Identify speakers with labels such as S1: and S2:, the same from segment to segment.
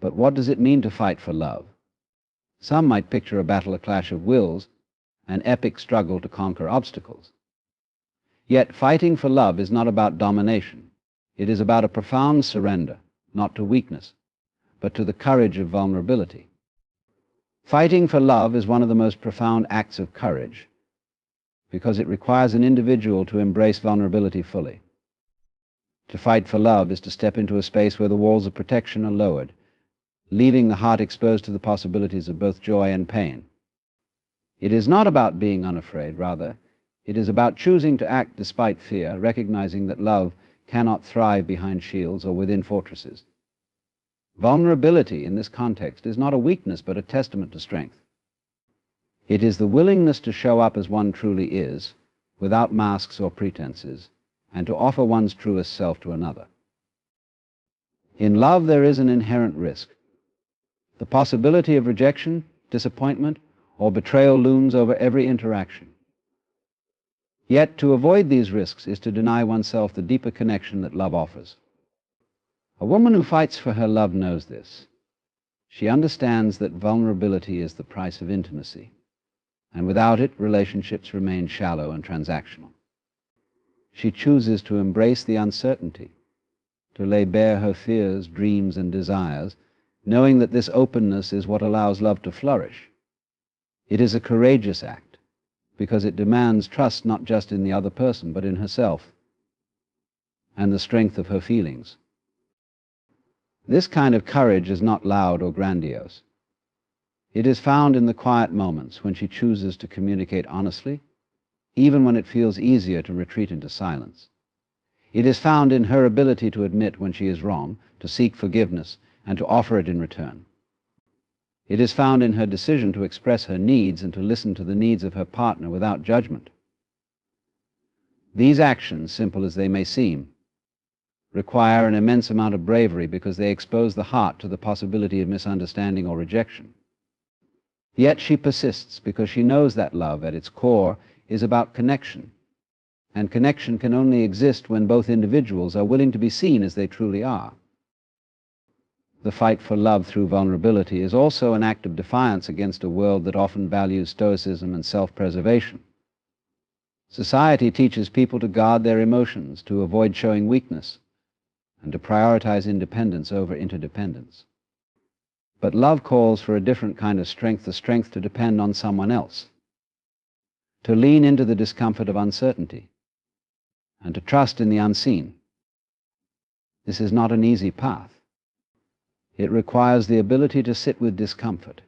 S1: But what does it mean to fight for love? Some might picture a battle, a clash of wills, an epic struggle to conquer obstacles. Yet fighting for love is not about domination. It is about a profound surrender, not to weakness, but to the courage of vulnerability. Fighting for love is one of the most profound acts of courage, because it requires an individual to embrace vulnerability fully. To fight for love is to step into a space where the walls of protection are lowered, leaving the heart exposed to the possibilities of both joy and pain. It is not about being unafraid, rather, it is about choosing to act despite fear, recognizing that love cannot thrive behind shields or within fortresses. Vulnerability in this context is not a weakness, but a testament to strength. It is the willingness to show up as one truly is, without masks or pretenses, and to offer one's truest self to another. In love, there is an inherent risk. The possibility of rejection, disappointment, or betrayal looms over every interaction. Yet, to avoid these risks is to deny oneself the deeper connection that love offers. A woman who fights for her love knows this. She understands that vulnerability is the price of intimacy, and without it, relationships remain shallow and transactional. She chooses to embrace the uncertainty, to lay bare her fears, dreams, and desires, knowing that this openness is what allows love to flourish. It is a courageous act, because it demands trust not just in the other person, but in herself, and the strength of her feelings. This kind of courage is not loud or grandiose. It is found in the quiet moments when she chooses to communicate honestly, even when it feels easier to retreat into silence. It is found in her ability to admit when she is wrong, to seek forgiveness, and to offer it in return. It is found in her decision to express her needs and to listen to the needs of her partner without judgment. These actions, simple as they may seem, require an immense amount of bravery because they expose the heart to the possibility of misunderstanding or rejection. Yet she persists because she knows that love, at its core, is about connection, and connection can only exist when both individuals are willing to be seen as they truly are. The fight for love through vulnerability is also an act of defiance against a world that often values stoicism and self-preservation. Society teaches people to guard their emotions, to avoid showing weakness, and to prioritize independence over interdependence. But love calls for a different kind of strength, the strength to depend on someone else, to lean into the discomfort of uncertainty, and to trust in the unseen. This is not an easy path. It requires the ability to sit with discomfort,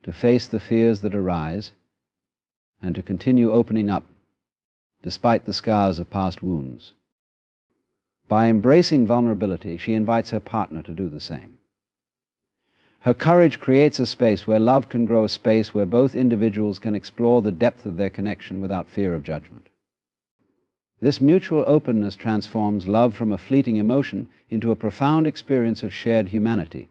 S1: to face the fears that arise, and to continue opening up despite the scars of past wounds. By embracing vulnerability, she invites her partner to do the same. Her courage creates a space where love can grow, a space where both individuals can explore the depth of their connection without fear of judgment. This mutual openness transforms love from a fleeting emotion into a profound experience of shared humanity.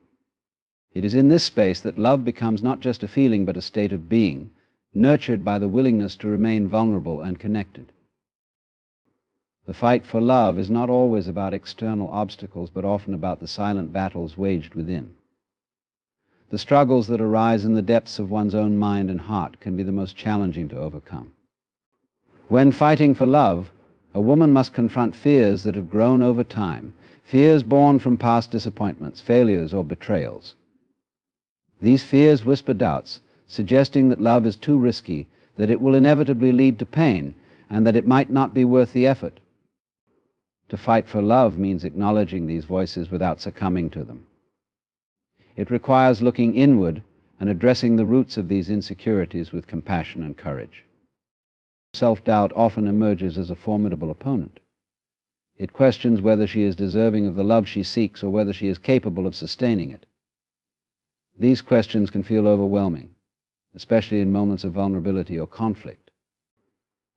S1: It is in this space that love becomes not just a feeling but a state of being, nurtured by the willingness to remain vulnerable and connected. The fight for love is not always about external obstacles, but often about the silent battles waged within. The struggles that arise in the depths of one's own mind and heart can be the most challenging to overcome. When fighting for love, a woman must confront fears that have grown over time, fears born from past disappointments, failures, or betrayals. These fears whisper doubts, suggesting that love is too risky, that it will inevitably lead to pain, and that it might not be worth the effort. To fight for love means acknowledging these voices without succumbing to them. It requires looking inward and addressing the roots of these insecurities with compassion and courage. Self-doubt often emerges as a formidable opponent. It questions whether she is deserving of the love she seeks or whether she is capable of sustaining it. These questions can feel overwhelming, especially in moments of vulnerability or conflict.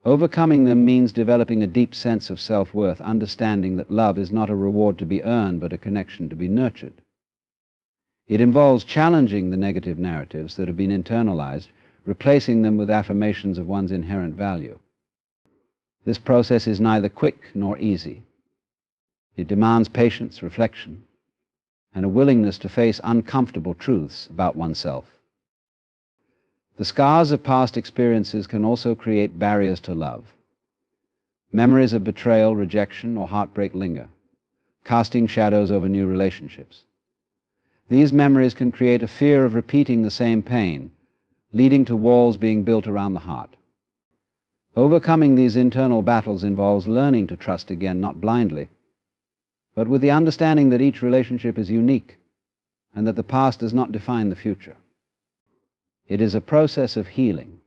S1: Overcoming them means developing a deep sense of self-worth, understanding that love is not a reward to be earned, but a connection to be nurtured. It involves challenging the negative narratives that have been internalized, replacing them with affirmations of one's inherent value. This process is neither quick nor easy. It demands patience, reflection, and a willingness to face uncomfortable truths about oneself. The scars of past experiences can also create barriers to love. Memories of betrayal, rejection, or heartbreak linger, casting shadows over new relationships. These memories can create a fear of repeating the same pain, leading to walls being built around the heart. Overcoming these internal battles involves learning to trust again, not blindly, but with the understanding that each relationship is unique and that the past does not define the future. It is a process of healing,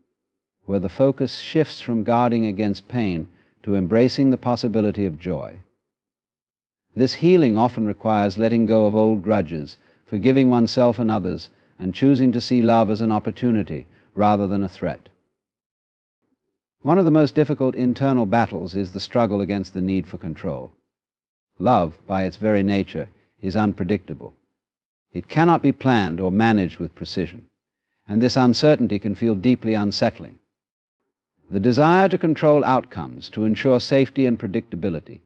S1: where the focus shifts from guarding against pain to embracing the possibility of joy. This healing often requires letting go of old grudges, forgiving oneself and others, and choosing to see love as an opportunity rather than a threat. One of the most difficult internal battles is the struggle against the need for control. Love, by its very nature, is unpredictable. It cannot be planned or managed with precision, and this uncertainty can feel deeply unsettling. The desire to control outcomes, to ensure safety and predictability,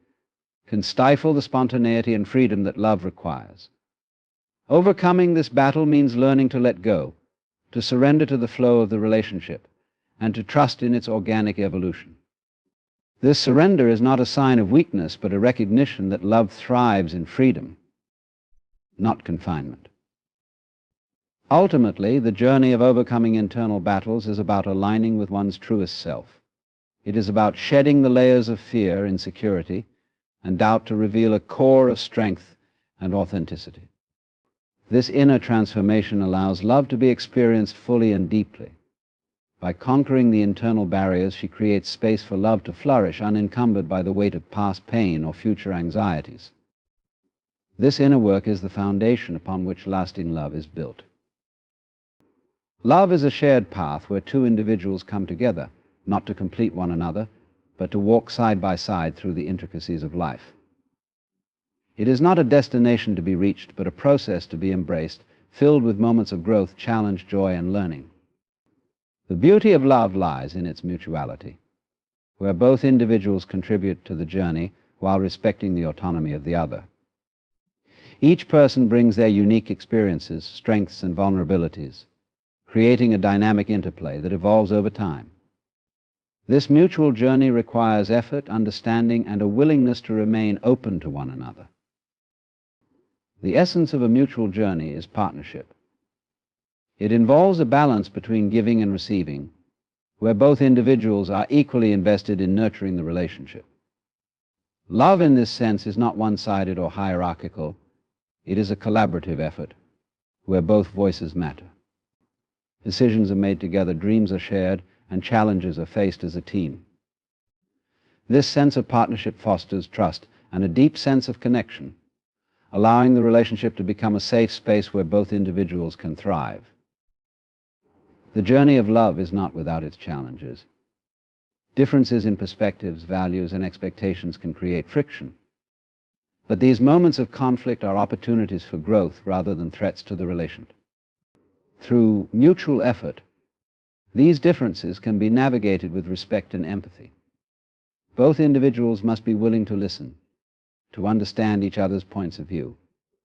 S1: can stifle the spontaneity and freedom that love requires. Overcoming this battle means learning to let go, to surrender to the flow of the relationship, and to trust in its organic evolution. This surrender is not a sign of weakness, but a recognition that love thrives in freedom, not confinement. Ultimately, the journey of overcoming internal battles is about aligning with one's truest self. It is about shedding the layers of fear, insecurity, and doubt to reveal a core of strength and authenticity. This inner transformation allows love to be experienced fully and deeply. By conquering the internal barriers, she creates space for love to flourish, unencumbered by the weight of past pain or future anxieties. This inner work is the foundation upon which lasting love is built. Love is a shared path where two individuals come together, not to complete one another, but to walk side by side through the intricacies of life. It is not a destination to be reached, but a process to be embraced, filled with moments of growth, challenge, joy, and learning. The beauty of love lies in its mutuality, where both individuals contribute to the journey while respecting the autonomy of the other. Each person brings their unique experiences, strengths, and vulnerabilities, creating a dynamic interplay that evolves over time. This mutual journey requires effort, understanding, and a willingness to remain open to one another. The essence of a mutual journey is partnership. It involves a balance between giving and receiving, where both individuals are equally invested in nurturing the relationship. Love in this sense is not one-sided or hierarchical. It is a collaborative effort, where both voices matter. Decisions are made together, dreams are shared, and challenges are faced as a team. This sense of partnership fosters trust and a deep sense of connection, allowing the relationship to become a safe space where both individuals can thrive. The journey of love is not without its challenges. Differences in perspectives, values, and expectations can create friction. But these moments of conflict are opportunities for growth rather than threats to the relationship. Through mutual effort, these differences can be navigated with respect and empathy. Both individuals must be willing to listen, to understand each other's points of view,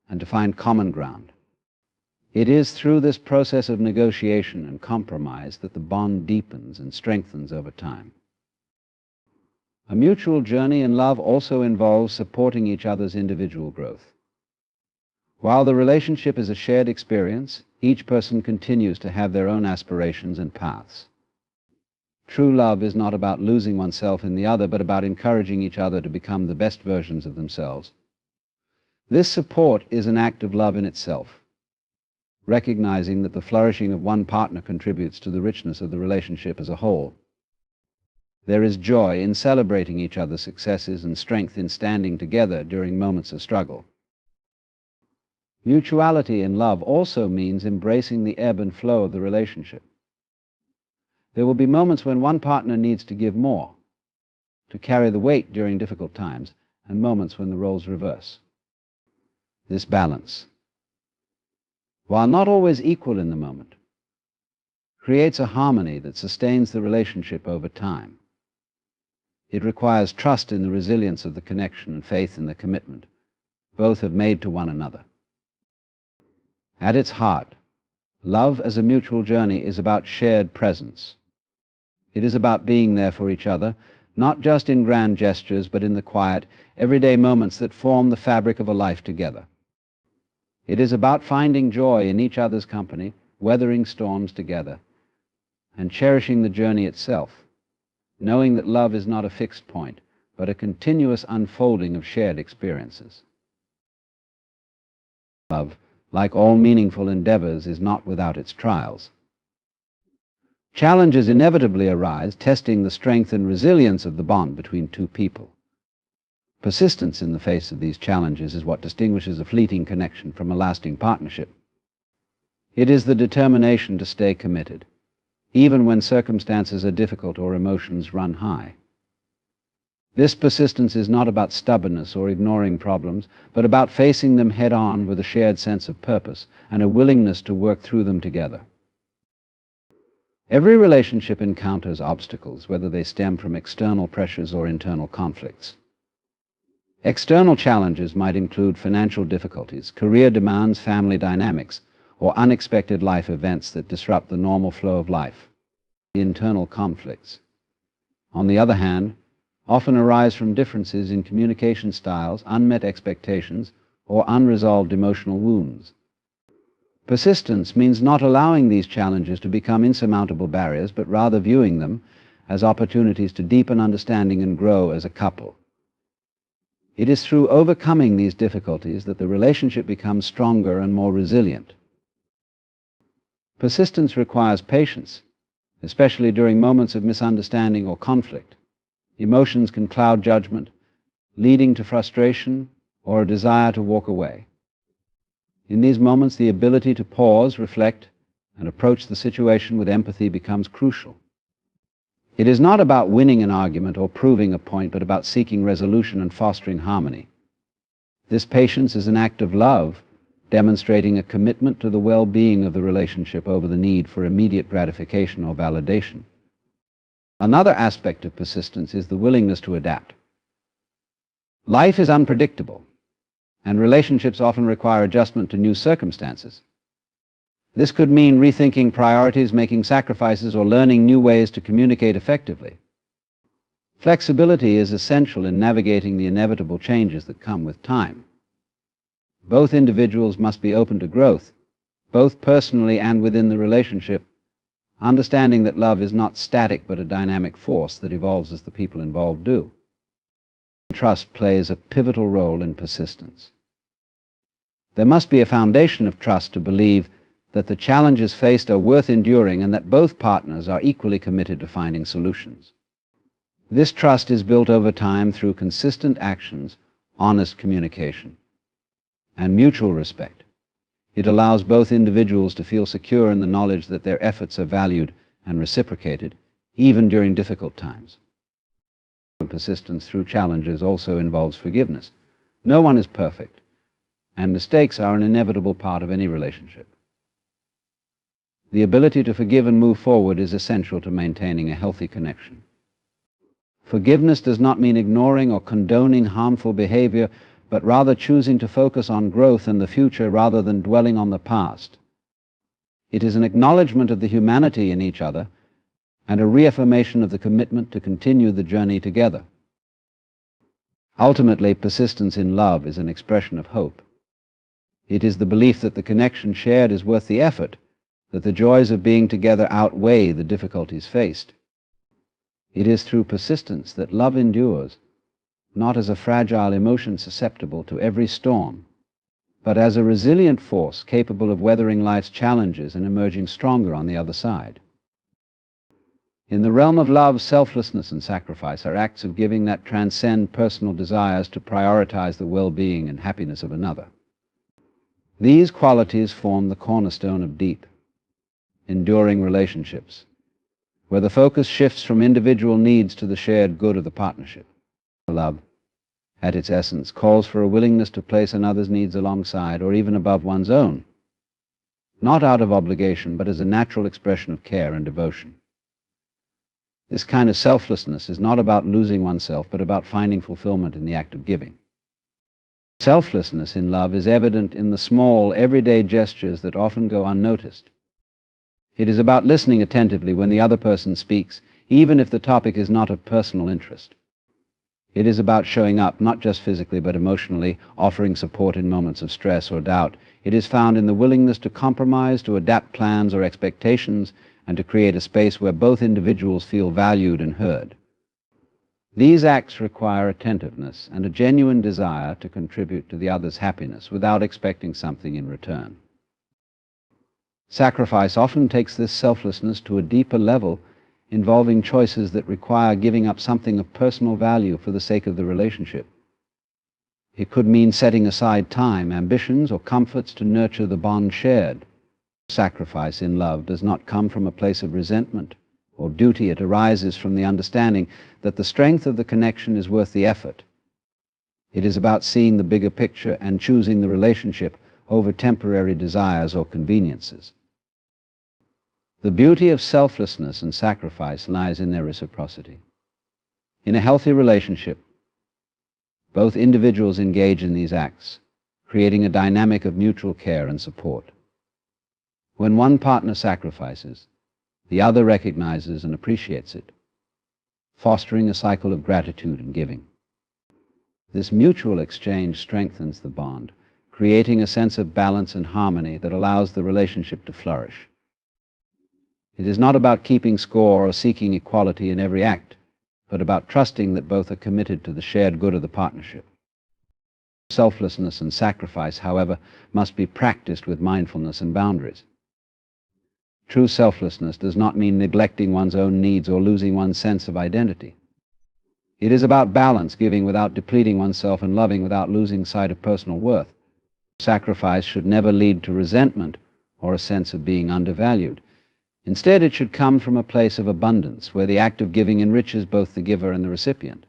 S1: and to find common ground. It is through this process of negotiation and compromise that the bond deepens and strengthens over time. A mutual journey in love also involves supporting each other's individual growth. While the relationship is a shared experience, each person continues to have their own aspirations and paths. True love is not about losing oneself in the other, but about encouraging each other to become the best versions of themselves. This support is an act of love in itself, recognizing that the flourishing of one partner contributes to the richness of the relationship as a whole. There is joy in celebrating each other's successes and strength in standing together during moments of struggle. Mutuality in love also means embracing the ebb and flow of the relationship. There will be moments when one partner needs to give more, to carry the weight during difficult times, and moments when the roles reverse. This balance, while not always equal in the moment, creates a harmony that sustains the relationship over time. It requires trust in the resilience of the connection and faith in the commitment both have made to one another. At its heart, love as a mutual journey is about shared presence. It is about being there for each other, not just in grand gestures, but in the quiet, everyday moments that form the fabric of a life together. It is about finding joy in each other's company, weathering storms together, and cherishing the journey itself, knowing that love is not a fixed point, but a continuous unfolding of shared experiences. Love, like all meaningful endeavors, is not without its trials. Challenges inevitably arise, testing the strength and resilience of the bond between two people. Persistence in the face of these challenges is what distinguishes a fleeting connection from a lasting partnership. It is the determination to stay committed, even when circumstances are difficult or emotions run high. This persistence is not about stubbornness or ignoring problems, but about facing them head-on with a shared sense of purpose and a willingness to work through them together. Every relationship encounters obstacles, whether they stem from external pressures or internal conflicts. External challenges might include financial difficulties, career demands, family dynamics, or unexpected life events that disrupt the normal flow of life. Internal conflicts, on the other hand, often arise from differences in communication styles, unmet expectations, or unresolved emotional wounds. Persistence means not allowing these challenges to become insurmountable barriers, but rather viewing them as opportunities to deepen understanding and grow as a couple. It is through overcoming these difficulties that the relationship becomes stronger and more resilient. Persistence requires patience, especially during moments of misunderstanding or conflict. Emotions can cloud judgment, leading to frustration or a desire to walk away. In these moments, the ability to pause, reflect, and approach the situation with empathy becomes crucial. It is not about winning an argument or proving a point, but about seeking resolution and fostering harmony. This patience is an act of love, demonstrating a commitment to the well-being of the relationship over the need for immediate gratification or validation. Another aspect of persistence is the willingness to adapt. Life is unpredictable, and relationships often require adjustment to new circumstances. This could mean rethinking priorities, making sacrifices, or learning new ways to communicate effectively. Flexibility is essential in navigating the inevitable changes that come with time. Both individuals must be open to growth, both personally and within the relationship, understanding that love is not static but a dynamic force that evolves as the people involved do. Trust plays a pivotal role in persistence. There must be a foundation of trust to believe that the challenges faced are worth enduring and that both partners are equally committed to finding solutions. This trust is built over time through consistent actions, honest communication, and mutual respect. It allows both individuals to feel secure in the knowledge that their efforts are valued and reciprocated, even during difficult times. Persistence through challenges also involves forgiveness. No one is perfect, and mistakes are an inevitable part of any relationship. The ability to forgive and move forward is essential to maintaining a healthy connection. Forgiveness does not mean ignoring or condoning harmful behavior, but rather choosing to focus on growth and the future rather than dwelling on the past. It is an acknowledgement of the humanity in each other and a reaffirmation of the commitment to continue the journey together. Ultimately, persistence in love is an expression of hope. It is the belief that the connection shared is worth the effort, that the joys of being together outweigh the difficulties faced. It is through persistence that love endures, not as a fragile emotion susceptible to every storm, but as a resilient force capable of weathering life's challenges and emerging stronger on the other side. In the realm of love, selflessness and sacrifice are acts of giving that transcend personal desires to prioritize the well-being and happiness of another. These qualities form the cornerstone of deep, enduring relationships, where the focus shifts from individual needs to the shared good of the partnership. Love, at its essence, calls for a willingness to place another's needs alongside or even above one's own, not out of obligation, but as a natural expression of care and devotion. This kind of selflessness is not about losing oneself, but about finding fulfillment in the act of giving. Selflessness in love is evident in the small, everyday gestures that often go unnoticed. It is about listening attentively when the other person speaks, even if the topic is not of personal interest. It is about showing up, not just physically but emotionally, offering support in moments of stress or doubt. It is found in the willingness to compromise, to adapt plans or expectations, and to create a space where both individuals feel valued and heard. These acts require attentiveness and a genuine desire to contribute to the other's happiness without expecting something in return. Sacrifice often takes this selflessness to a deeper level, involving choices that require giving up something of personal value for the sake of the relationship. It could mean setting aside time, ambitions, or comforts to nurture the bond shared. Sacrifice in love does not come from a place of resentment or duty. It arises from the understanding that the strength of the connection is worth the effort. It is about seeing the bigger picture and choosing the relationship over temporary desires or conveniences. The beauty of selflessness and sacrifice lies in their reciprocity. In a healthy relationship, both individuals engage in these acts, creating a dynamic of mutual care and support. When one partner sacrifices, the other recognizes and appreciates it, fostering a cycle of gratitude and giving. This mutual exchange strengthens the bond, creating a sense of balance and harmony that allows the relationship to flourish. It is not about keeping score or seeking equality in every act, but about trusting that both are committed to the shared good of the partnership. Selflessness and sacrifice, however, must be practiced with mindfulness and boundaries. True selflessness does not mean neglecting one's own needs or losing one's sense of identity. It is about balance, giving without depleting oneself and loving without losing sight of personal worth. Sacrifice should never lead to resentment or a sense of being undervalued. Instead, it should come from a place of abundance, where the act of giving enriches both the giver and the recipient.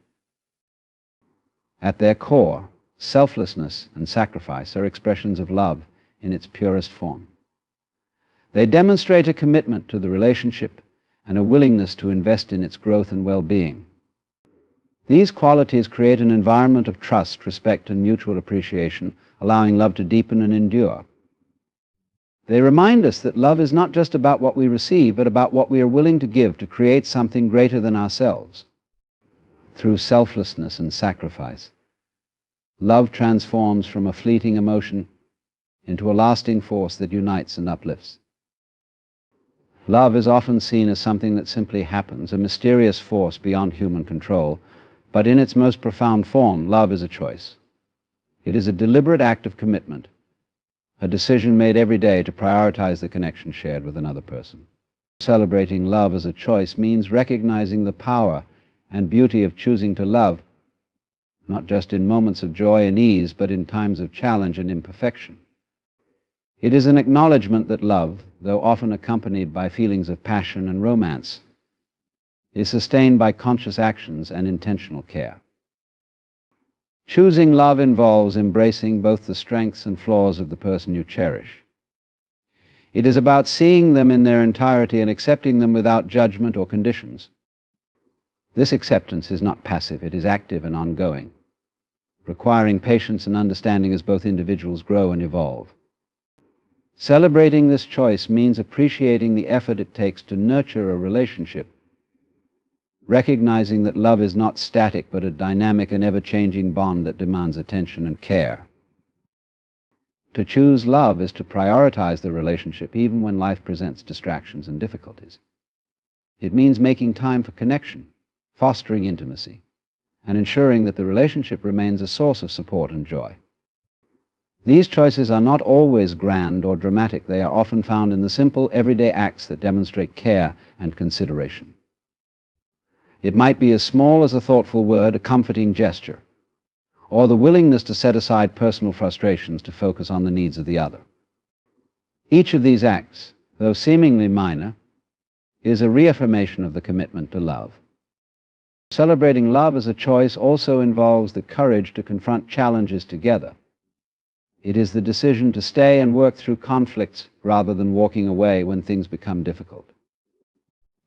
S1: At their core, selflessness and sacrifice are expressions of love in its purest form. They demonstrate a commitment to the relationship and a willingness to invest in its growth and well-being. These qualities create an environment of trust, respect, and mutual appreciation, allowing love to deepen and endure. They remind us that love is not just about what we receive, but about what we are willing to give to create something greater than ourselves. Through selflessness and sacrifice, love transforms from a fleeting emotion into a lasting force that unites and uplifts. Love is often seen as something that simply happens, a mysterious force beyond human control, but in its most profound form, love is a choice. It is a deliberate act of commitment, a decision made every day to prioritize the connection shared with another person. Celebrating love as a choice means recognizing the power and beauty of choosing to love, not just in moments of joy and ease, but in times of challenge and imperfection. It is an acknowledgement that love, though often accompanied by feelings of passion and romance, is sustained by conscious actions and intentional care. Choosing love involves embracing both the strengths and flaws of the person you cherish. It is about seeing them in their entirety and accepting them without judgment or conditions. This acceptance is not passive, it is active and ongoing, requiring patience and understanding as both individuals grow and evolve. Celebrating this choice means appreciating the effort it takes to nurture a relationship, recognizing that love is not static but a dynamic and ever-changing bond that demands attention and care. To choose love is to prioritize the relationship even when life presents distractions and difficulties. It means making time for connection, fostering intimacy, and ensuring that the relationship remains a source of support and joy. These choices are not always grand or dramatic. They are often found in the simple, everyday acts that demonstrate care and consideration. It might be as small as a thoughtful word, a comforting gesture, or the willingness to set aside personal frustrations to focus on the needs of the other. Each of these acts, though seemingly minor, is a reaffirmation of the commitment to love. Celebrating love as a choice also involves the courage to confront challenges together. It is the decision to stay and work through conflicts rather than walking away when things become difficult.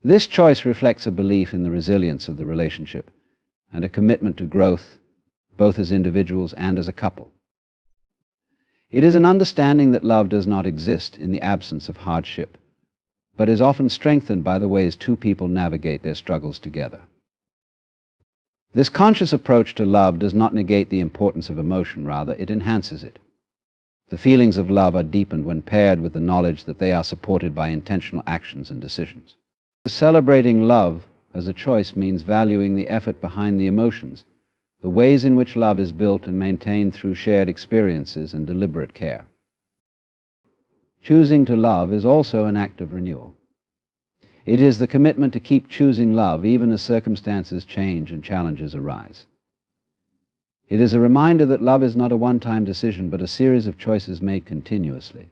S1: This choice reflects a belief in the resilience of the relationship and a commitment to growth, both as individuals and as a couple. It is an understanding that love does not exist in the absence of hardship, but is often strengthened by the ways two people navigate their struggles together. This conscious approach to love does not negate the importance of emotion, rather, it enhances it. The feelings of love are deepened when paired with the knowledge that they are supported by intentional actions and decisions. Celebrating love as a choice means valuing the effort behind the emotions, the ways in which love is built and maintained through shared experiences and deliberate care. Choosing to love is also an act of renewal. It is the commitment to keep choosing love even as circumstances change and challenges arise. It is a reminder that love is not a one-time decision, but a series of choices made continuously.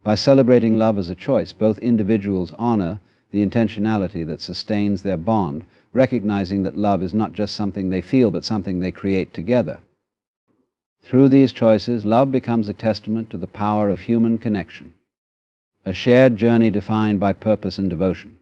S1: By celebrating love as a choice, both individuals honor the intentionality that sustains their bond, recognizing that love is not just something they feel, but something they create together. Through these choices, love becomes a testament to the power of human connection, a shared journey defined by purpose and devotion.